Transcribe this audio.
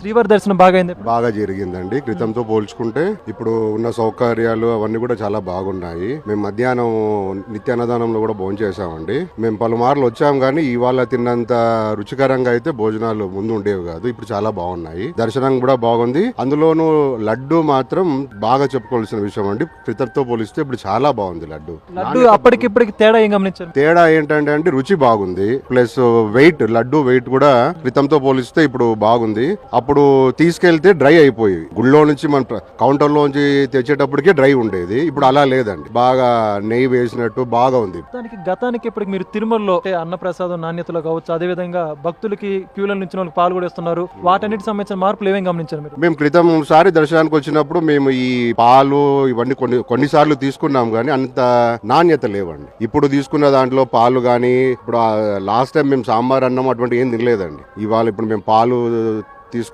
శ్రీవారి దర్శనం బాగా అయింది. బాగా జరిగిందండి. క్రితంతో పోల్చుకుంటే ఇప్పుడు ఉన్న సౌకర్యాలు అవన్నీ కూడా చాలా బాగున్నాయి. మేము మధ్యాహ్నం నిత్య అన్నదానంలో కూడా భోజనం చేసామండి. మేము పలుమార్లు వచ్చాం కానీ ఇవాళ తిన్నంత రుచికరంగా అయితే భోజనాలు ముందు ఉండేవి కాదు. ఇప్పుడు చాలా బాగున్నాయి. దర్శనం కూడా బాగుంది. అందులోనూ లడ్డు మాత్రం బాగా చెప్పుకోవాల్సిన విషయం అండి. క్రితంతో పోలిస్తే ఇప్పుడు చాలా బాగుంది లడ్డు. లడ్డు అప్పటికిప్పటికి తేడా ఏం గమనించారు? తేడా ఏంటంటే అండి రుచి బాగుంది, ప్లస్ వెయిట్, లడ్డు వెయిట్ కూడా క్రితంతో పోలిస్తే ఇప్పుడు బాగుంది. అప్పుడు తీసుకెళ్తే డ్రై అయిపోయి గుళ్ళో నుంచి మన కౌంటర్ లోంచి తెచ్చేటప్పటికే డ్రై ఉండేది. ఇప్పుడు అలా లేదండి, బాగా నెయ్యి వేసినట్టు బాగా ఉంది. గతానికి ఇప్పటికి మీరు తిరుమలలో అన్నప్రసాదం నాణ్యతలో కావచ్చు, అదే విధంగా భక్తులకి క్యూల నుంచి వాళ్ళకి పాలు కూడా ఇస్తున్నారు. వాటన్నిటి సంబంధించిన మార్పులు ఏమేమి గమనించారు మీరు? మేము క్రితం సారి దర్శనానికి వచ్చినప్పుడు మేము ఈ పాలు ఇవన్నీ కొన్నిసార్లు తీసుకున్నాం కానీ అంత నాణ్యత లేవండి. ఇప్పుడు తీసుకున్న దాంట్లో పాలు కానీ, ఇప్పుడు లాస్ట్ టైం మేము సాంబార్ అన్నం అటువంటి ఏం తినలేదండి. ఇవాళ ఇప్పుడు మేము పాలు తీసుకుని